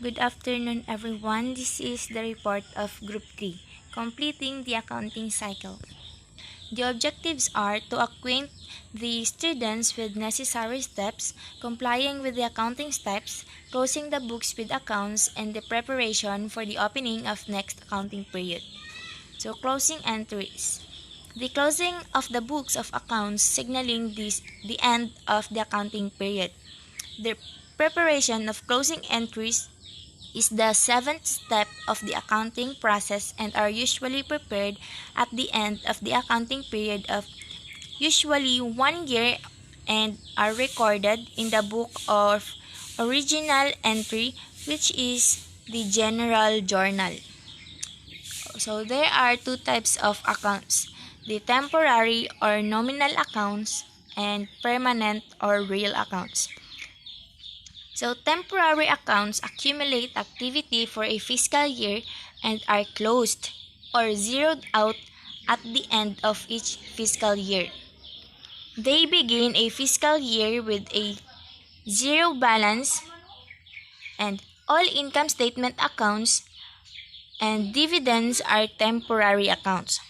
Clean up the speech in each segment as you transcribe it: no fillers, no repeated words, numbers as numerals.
Good afternoon, everyone. This is the report of Group 3, completing the accounting cycle. The objectives are to acquaint the students with necessary steps, complying with the accounting steps, closing the books with accounts, and the preparation for the opening of next accounting period. So, closing entries. The closing of the books of accounts signaling the end of the accounting period. The preparation of closing entries is the seventh step of the accounting process and are usually prepared at the end of the accounting period of usually 1 year and are recorded in the book of original entry, which is the general journal. So there are two types of accounts, the temporary or nominal accounts and permanent or real accounts. So temporary accounts accumulate activity for a fiscal year and are closed or zeroed out at the end of each fiscal year. They begin a fiscal year with a zero balance, and all income statement accounts and dividends are temporary accounts.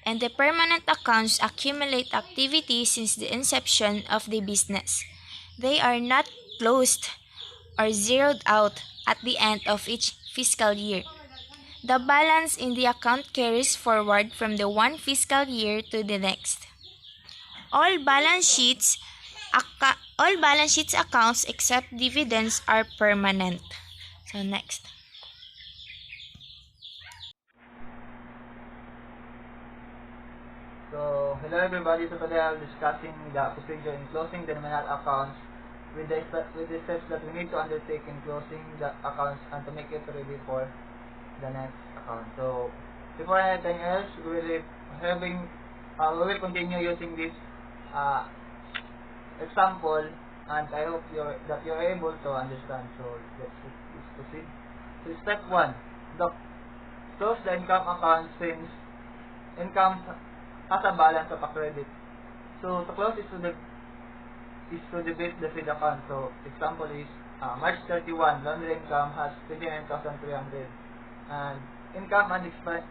And the permanent accounts accumulate activity since the inception of the business. They are not closed or zeroed out at the end of each fiscal year. The balance in the account carries forward from the one fiscal year to the next. All balance sheets accounts except dividends are permanent. So next. So, hello everybody. So today I'll be discussing the procedure in closing the nominal accounts with the steps that we need to undertake in closing the accounts and to make it ready for the next account. So, before anything else, we will continue using this example, and I hope that you're able to understand. So, let's proceed. So, step 1. Close the income account since income has a balance of a credit. So to close is to debit the said account. So example is March 31, laundry income has 29,300 and income and expense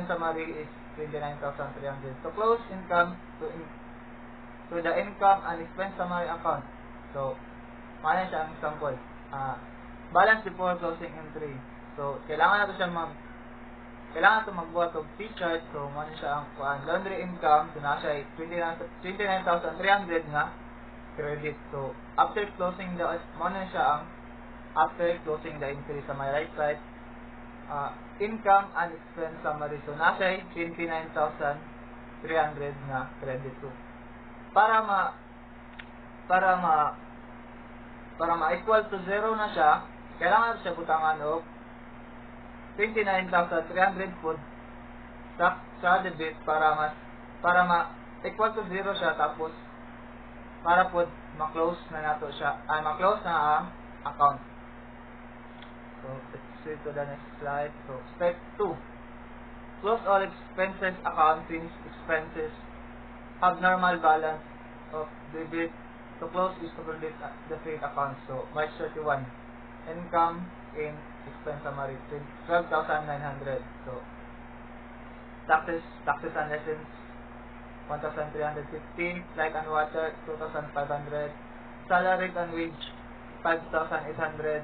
summary is 29,300. To close income to the income and expense summary account. So paano siya ang example? Balance before closing entry. So kailangan natin siya magbuhat og t-shirt. So mano siya ang laundry income, so na siya 29,300 nga credit. So after closing the entry sa my right side, income and expense summary, so na siya 29,300 nga credit. So para ma-equal to zero na siya, kailangan siya butangan og 29,300 po sa debit para ma-equal to zero siya, tapos para po ma-close na nato siya, ma-close na ang account. So let's see to the next slide. So step 2, close all expenses account since expenses have normal balance of debit. To close is to credit the said account. So March 31, income in expense summary 12,900. So taxes and lessons 1,350, light and water 2,500, salary and wage 5,800,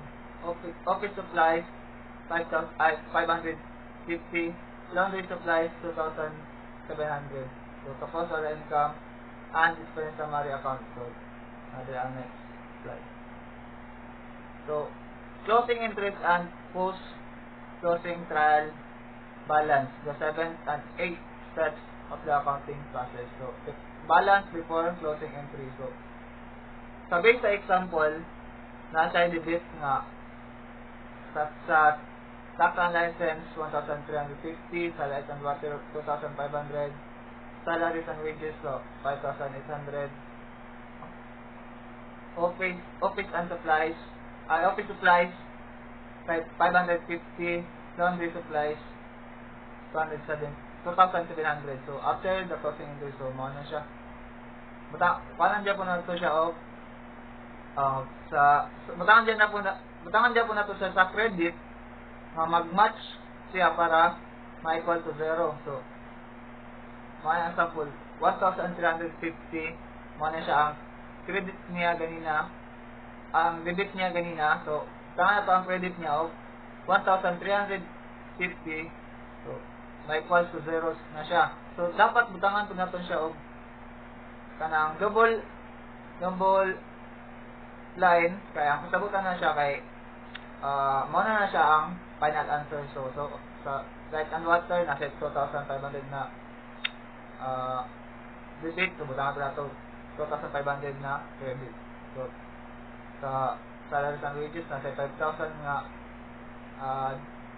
office supplies 550, laundry supplies 2,700. So tapos all income and expense summary account. So ang next slide. So closing interest and post-closing trial balance, the 7th and 8th steps of the accounting process. So, balance before closing entry. So, sabi sa example, nasa debit nga sa tax and license 1,350, sa light and water 2,500, salaries and wages so 5,800, office and supplies, office supplies 550, laundry supplies 2,700. So after the closing entry, so mo na siya paano dyan po na ito siya sa butangan dyan na po butangan dyan po na to siya sa credit nga mag-match siya para ma-equal to 0. So, mga example, 1,350 muna siya ang credit niya ganina, ang debit niya ganina. So, butangan na to ang credit niya of 1,350. So, ma-equal to 0 na siya. So, dapat butangan po na to siya of kanang double line, kaya ang kasabutan na siya kay muna na siya ang final answer. So sa light and water nasa 2,500 na debit, so butangan na to 2,500 na credit. So sa salaries and wages nasa 5,000 nga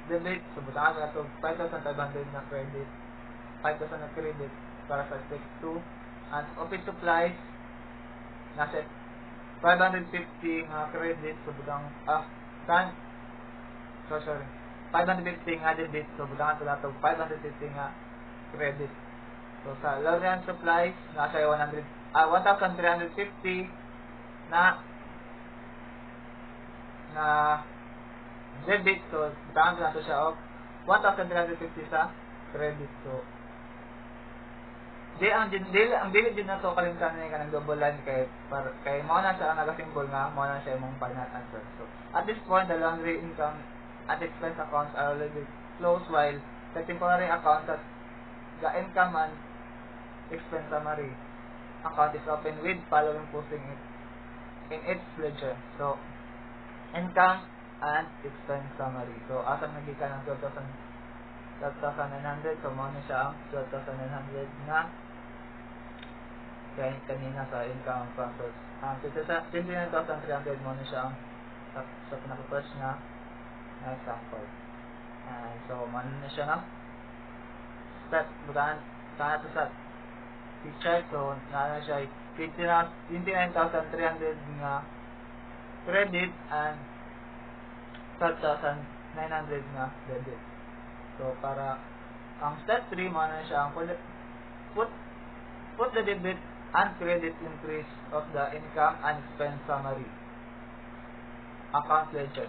debit, so butangan na to 5,500 na credit, 5,000 na credit para sa step 2. And office supplies nasa 550 nga credit, so butang 550 nga debit, so butangan to nato 550 nga credit. So sa laundry and supplies nasa 1,350 na debit, so butangan to nato siya of 1,350 sa credit. So ang dili din na to kalimtan na kanang double line kay mao na siya ang nagasimbol nga mao na siya imong final answer. So at this point, the laundry income and expense accounts are already closed, while the temporary account at the income and expense summary account is open with following posting it in its ledger. So income and expense summary. So asang nagikan ng 12,900, so mao na siya ang 12,900 na kaya kanina sa income factors. Ang 29,300 mo na siya ang sa pinaka-first na example. So, man na siya na start, bukaan to sa picture. So, na siya 29,300 nga credit and 12,900 nga debit. So, para ang step 3 mo na siya ang put the debit and credit increase of the income and expense summary account ledger.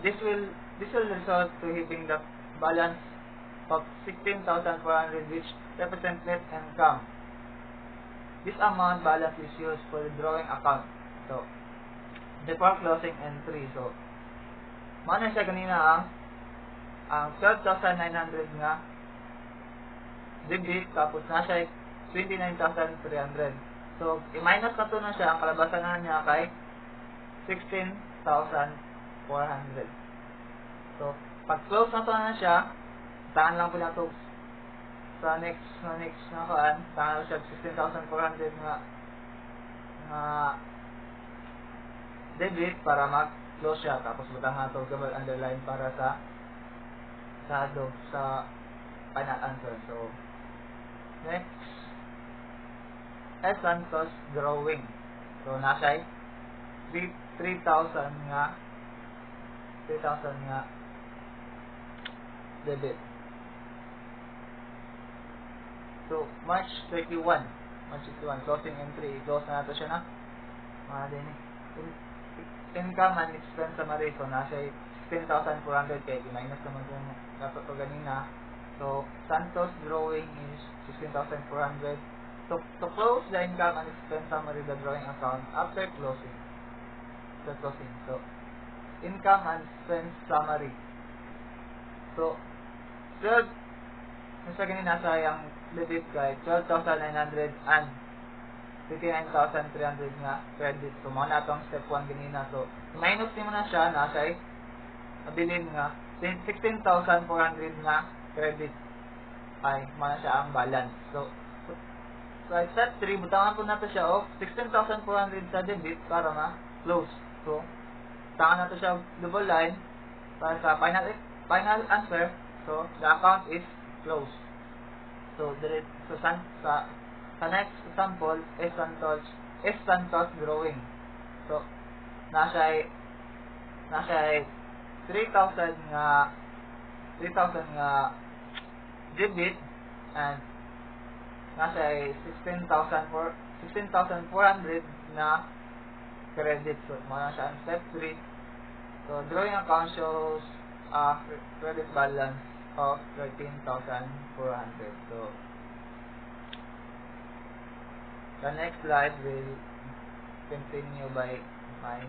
This will result to hitting the balance of 16,400, which represents net income. This amount balance is used for the drawing account. So before closing entry. So mana siya kanina ang 12,900 nga debit, tapos na siya 29,300. So, i-minus na to na siya. Ang kalabasan na niya kay 16,400. So, pag-close na to na siya, taan lang po na to sa next na kaan. Taan lang siya 16,400 nga debit para mag-close siya. Tapos, butang nga to double underline para sa final answer. So, next, Santos drawing. So, nasa 3,000 nga debit. So, March 31, closing entry. Close na nato siya na. Mga din income and expense summary. So, nasa 16,400 kaya i-minus naman kung dapat ito ganina. So, Santos drawing is 16,400. So, to close the income and expense summary, the drawing account after closing. So, income and expense summary. So, 12, nasa ganina sayang debit kay 12,900 and 59,300 nga credit. So, mga na itong step 1 ganina. So, minus mo na siya, nasa mabilin nga 16,400 nga credit ay mana siya ang balance. So at step 3, butangan po nato siya of 16,400 sa debit para ma-close. So, butangan nato siya double line para sa final answer. So, the account is closed. So, sa next example, Santos drawing. So, nasa 3,000 nga debit and nasa 16,400 na credit. So, mga siya ang step 3. So, drawing account shows a credit balance of 13,400. So, the next slide will continue by mine.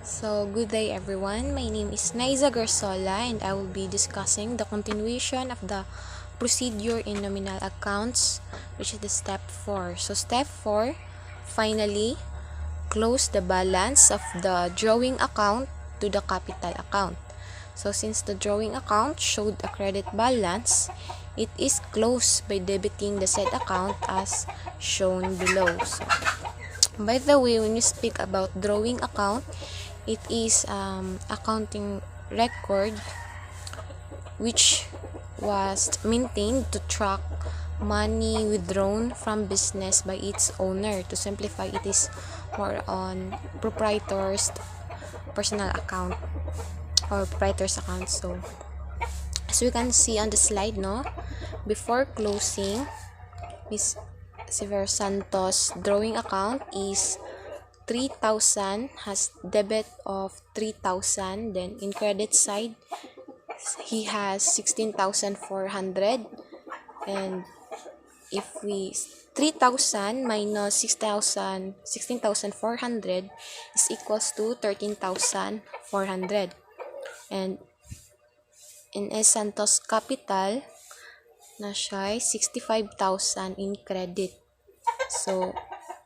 So, good day everyone. My name is Naiza Garsola and I will be discussing the continuation of the procedure in nominal accounts, which is the step 4. So, step 4, finally, close the balance of the drawing account to the capital account. So, since the drawing account showed a credit balance, it is closed by debiting the said account as shown below. So, by the way, when you speak about drawing account, it is accounting record which was maintained to track money withdrawn from business by its owner. To simplify, it is more on proprietor's personal account or proprietor's account. So, as we can see on the slide, no, before closing, Ms. Severo Santos' drawing account is 3,000, has debit of 3,000. Then in credit side, he has 16,400. And if we 3,000 minus 16,400 is equals to 13,400. And in S. Santos capital na siya 65,000 in credit. So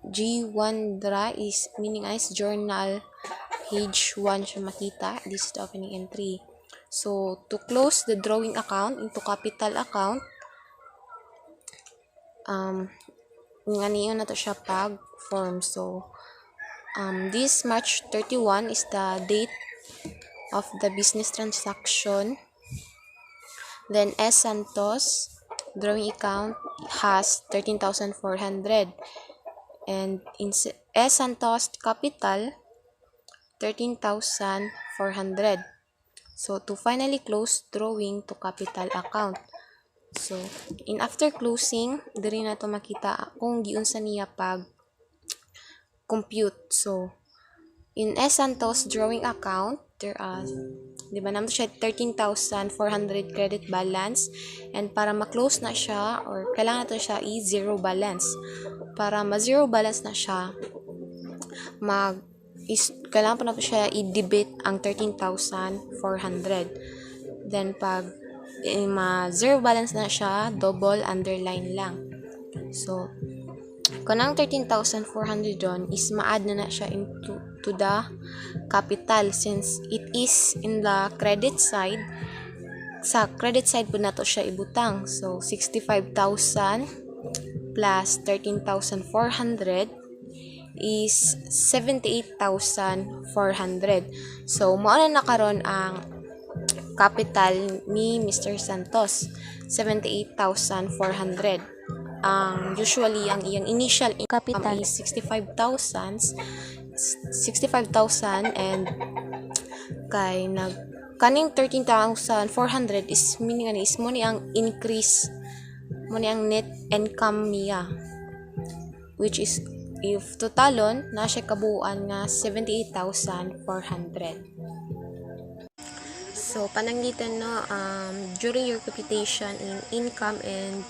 G1 dra is meaning is journal page 1 siya makita. This is the opening entry. So to close the drawing account into capital account, nganiyon na to siya pag form. So this March 31 is the date of the business transaction. Then S. Santos drawing account has 13,400. And in S. Santos capital, 13,400. So, to finally close drawing to capital account. So, in after closing, diri na to makita kung giunsa niya pag compute. So, in S. Santos drawing account, there are, di ba naman siya 13,400 credit balance, and para ma-close na siya or kailangan na to siya i-zero balance. Para ma-zero balance na siya, kailangan pa na po siya i-debit ang 13,400. Then pag ma-zero balance na siya, double underline lang. So kung ang 13,400 doon is ma-add na siya into the capital since it is in the credit side. Sa credit side po na to siya ibutang. So 65,000 plus 13,400 is 78,400. So mao na nakaron ang capital ni Mr. Santos, 78,400. Usually ang iyang initial capital is 65,000 and kay kaning 13,400 is meaning is mo ni ang increase mo ni ang net income niya, which is if totalon na siya kabuuan nga 78,400. So pananglitan no, during your computation in income and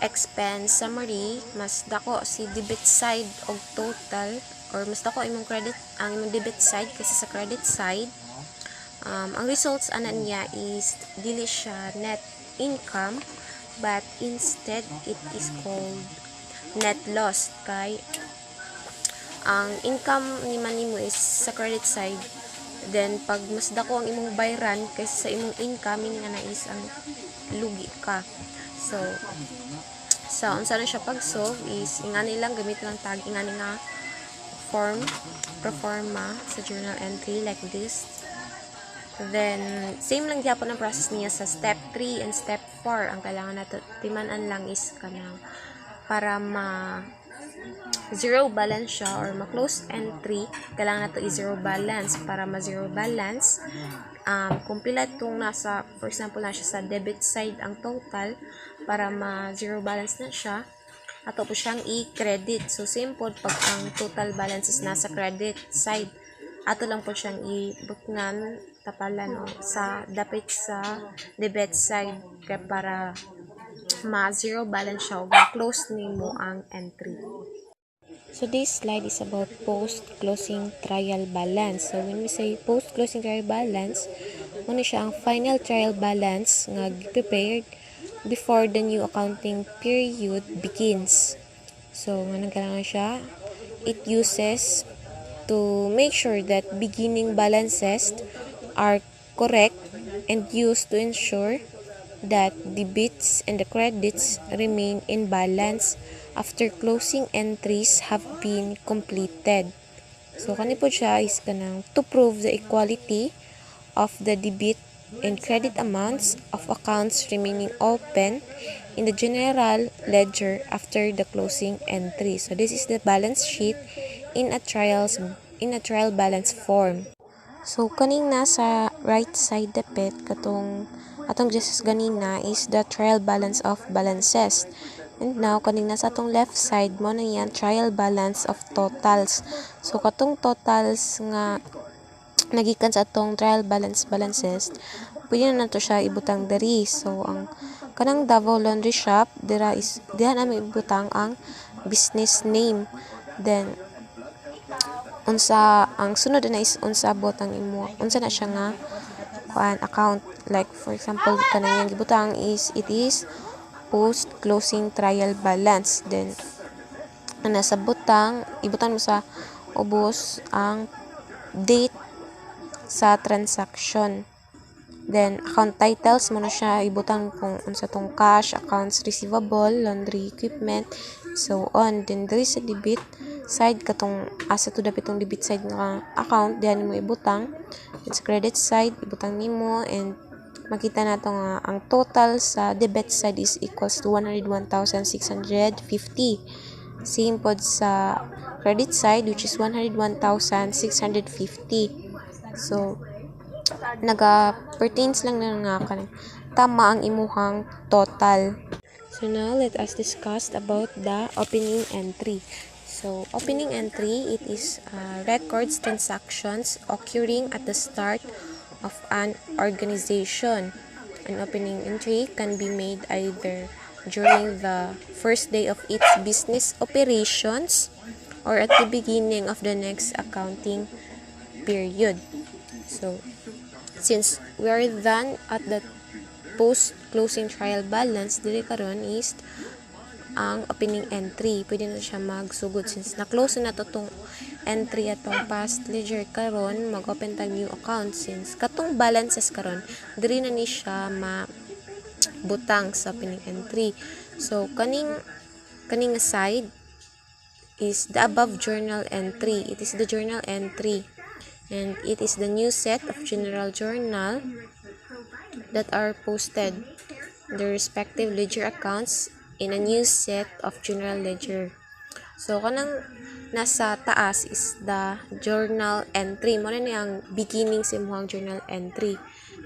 expense summary, mas dako si debit side og total, or mas dako imong credit ang imong debit side kaysa sa credit side. Ang results ana niya is dili siya net income, but instead it is called net loss. Kay ang income ni manimo is sa credit side, then pag mas dako ang imong bayaran kaysa sa imong income, meaning na is ang lugi ka. So unsa na siya pag-solve is ingani lang gamit lang tag ingani nga form pro forma sa journal entry like this. Then same lang gyapon ang process niya sa step 3 and step 4. Ang kailangan nato timan-an lang is kanang para ma zero balance siya or ma-close entry, kailangan nato i-zero balance. Para ma-zero balance, kumpila itong nasa, for example, na siya sa debit side ang total. Para ma-zero balance na siya, ato po siyang i-credit. So, same po pag ang total balance is nasa credit side. Ato lang po siyang i-butnan tapalan sa dapit sa debit side kaya para ma-zero balance siya o ma-close nimo ang entry. So, this slide is about post-closing trial balance. So, when we say post-closing trial balance, muna siya ang final trial balance nga prepared before the new accounting period begins. So, nga kailangan siya, it uses to make sure that beginning balances are correct and used to ensure that debits and the credits remain in balance after closing entries have been completed. So, kani po siya is kanang to prove the equality of the debit and credit amounts of accounts remaining open in the general ledger after the closing entry. So, this is the balance sheet in a trial balance form. So, kaning nasa right side dapit katong atong just ganina is the trial balance of balances. And now, kaning nasa atong left side mo na yan, trial balance of totals. So, katong totals nga nagikan sa atong trial balances, pwede na nato siya ibutang diri. So, ang kanang Davao Laundry Shop, diha namin ibutang ang business name. Then, unsa ang sunod na is unsa botang imo unsa na siya nga account, like for example kanang yang gibutang is it is post closing trial balance. Then nasa butang ibutang mo sa ubos ang date sa transaction. Then account titles mo na siya ibutang kung unsa tong cash, accounts receivable, laundry equipment, so on. Then there is a debit side katong asa to dapat tong debit side nga account diyan mo ibutang. It's credit side ibutang nimo and makita nato nga ang total sa debit side is equals to 101,650. Same pod sa credit side which is 101,650. So naga-pertains lang na nga kanang tama ang imuhang total. So now let us discuss about the opening entry. So opening entry, it is records transactions occurring at the start of an organization. An opening entry can be made either during the first day of its business operations or at the beginning of the next accounting period. So, since we are done at the post-closing trial balance, dili karon is ang opening entry. Pwede na siya magsugod since na-close na to tong entry atong past ledger karon, mag-open tag new account since katong balances karon diri na ni siya mabutang sa opening entry. So kaning side is the above journal entry. It is the journal entry and it is the new set of general journal that are posted the respective ledger accounts in a new set of general ledger. So kanang nasa taas is the journal entry. Mo na ang beginning sa imong journal entry.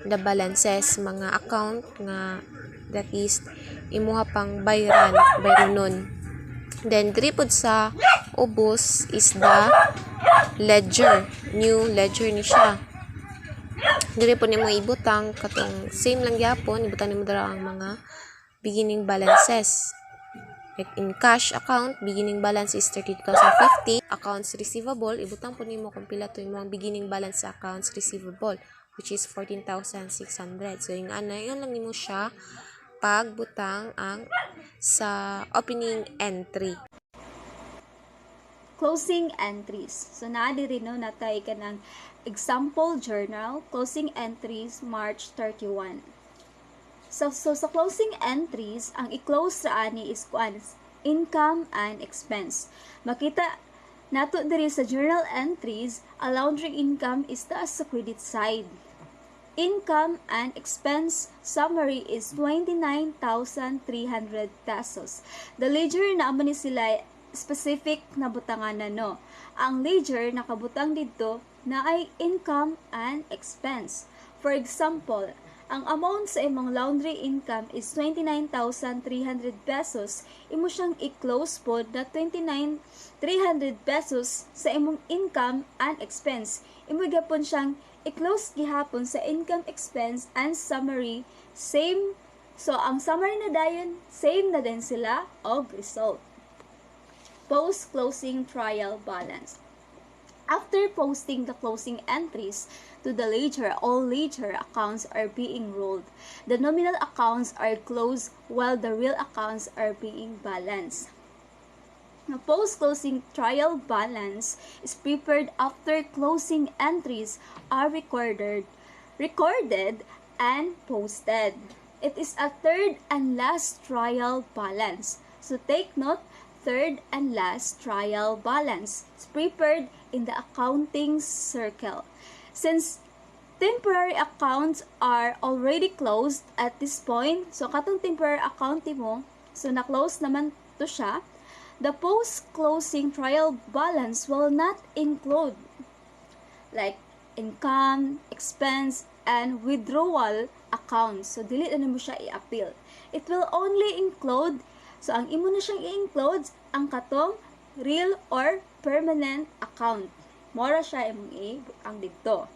The balances, mga account nga that is imuha pang bayranon. Then diri pod sa ubos is the ledger, new ledger ni siya. Diri po nimo ibutang katong same lang gyapon, ibutang nimo dira ang mga beginning balances. Like in cash account, beginning balance is 30,050. Accounts receivable, ibutang po nimo kung pila to imong beginning balance sa accounts receivable, which is 14,600. So yung yun lang nimo siya pagbutang ang sa opening entry. Closing entries. So naadiri no natay kanang example journal, closing entries March 31. So sa closing entries, ang i-close ra ani is income and expense. Makita nato diri sa journal entries, a laundry income is taas sa credit side. Income and expense summary is 29,300 pesos. The ledger naman ni sila specific na butangan na no. Ang ledger nakabutang dito na ay income and expense. For example, ang amount sa imong laundry income is 29,300 pesos, imo siyang i-close pod na 29,300 pesos sa imong income and expense. Imo gyapon siyang i-close gihapon sa income, expense, and summary. Same. So, ang summary na dayon, same na din sila og result. Post-closing trial balance. After posting the closing entries to the ledger, all ledger accounts are being rolled. The nominal accounts are closed while the real accounts are being balanced. The post-closing trial balance is prepared after closing entries are recorded and posted. It is a third and last trial balance. So take note, third and last trial balance is prepared in the accounting circle. Since temporary accounts are already closed at this point, so katong temporary account mo, so na-close naman to siya, the post-closing trial balance will not include like income, expense, and withdrawal accounts. So, dili na mo siya i-appeal. It will only include, so ang imo na siyang i-include, ang katong real or permanent account. Mora siya imong ang dito.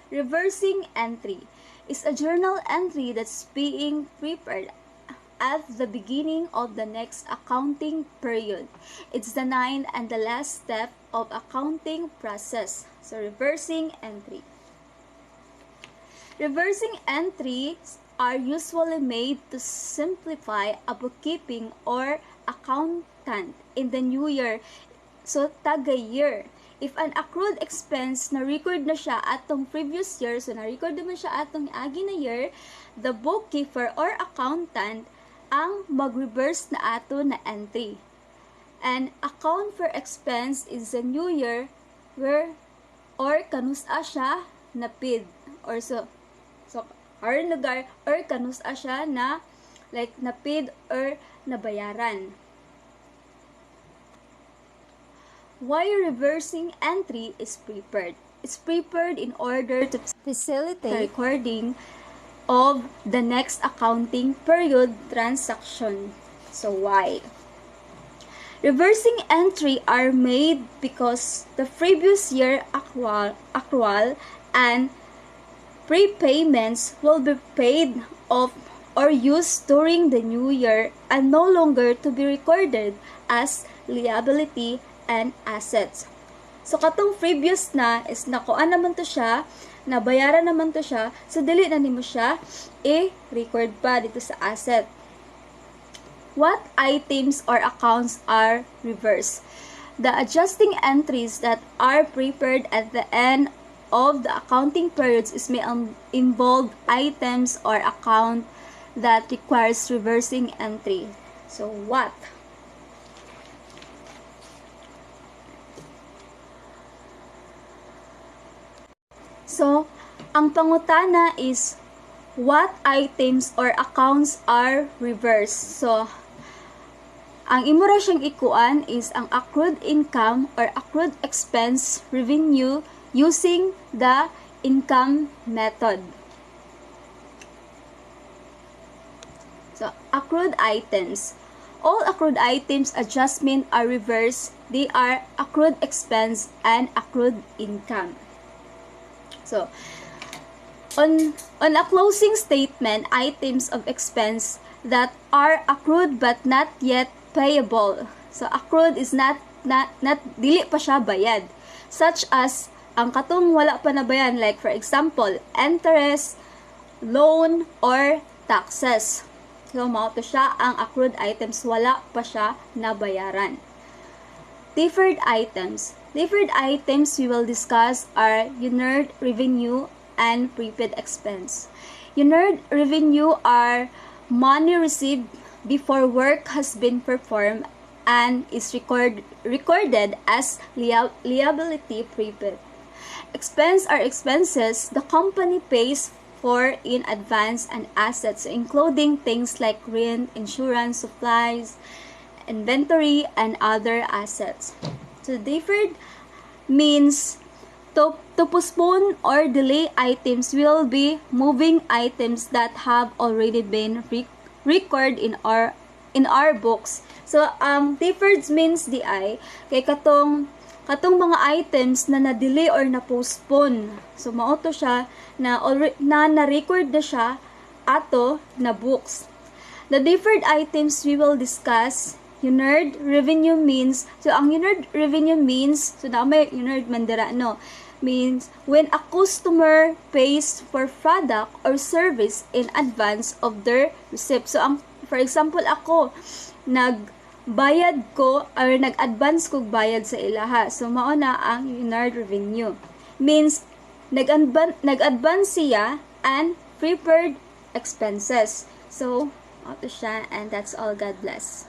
Reversing entry is a journal entry that's being prepared at the beginning of the next accounting period. It's the ninth and the last step of accounting process. So, reversing entry. Reversing entries are usually made to simplify a bookkeeping or accountant in the new year. So, taga-year. If an accrued expense na-record na siya atong previous year, so na-record naman siya atong agi na year, the bookkeeper or accountant ang mag-reverse na ato na entry. And account for expense is the new year where or kanusa siya na paid or so karon lugar or kanusa siya na like na paid or nabayaran. Why reversing entry is prepared? It's prepared in order to facilitate the recording of the next accounting period transaction. So why? Reversing entry are made because the previous year accrual and prepayments will be paid off or used during the new year and no longer to be recorded as liability and assets. So, katong previous na is nakuha naman to siya, nabayaran naman to siya, so dili na nimo siya i-record pa dito sa asset. What items or accounts are reversed? The adjusting entries that are prepared at the end of the accounting periods is may involve items or account that requires reversing entry. So, what? So, ang pangutana is what items or accounts are reversed. So, ang imo ra siyang ikuan is ang accrued income or accrued expense revenue using the income method. So, accrued items. All accrued items adjustment are reversed. They are accrued expense and accrued income. So, on a closing statement, items of expense that are accrued but not yet payable. So, accrued is not dili pa siya bayad. Such as, ang katong wala pa nabayan, like for example, interest, loan, or taxes. So, mao to siya ang accrued items, wala pa siya nabayaran. Deferred items. Deferred items we will discuss are unearned revenue and prepaid expense. Unearned revenue are money received before work has been performed and is recorded as liability prepaid. Expense are expenses the company pays for in advance and assets, including things like rent, insurance, supplies, inventory, and other assets. So, deferred means To postpone or delay items will be moving items that have already been recorded in our books. So, deferred means di ay kay katong mga items na na-delay or na-postpone. So, mao to siya na na-record na siya ato na books. The deferred items we will discuss. Unearned revenue means, so ang unearned revenue means, so na may unearned mandira, no? Means when a customer pays for product or service in advance of their receipt. So, for example, ako, nagbayad ko or nag-advance ko bayad sa ilaha. So, mao na ang unearned revenue. Means, nag-advance siya and prepared expenses. So, auto siya, and that's all. God bless.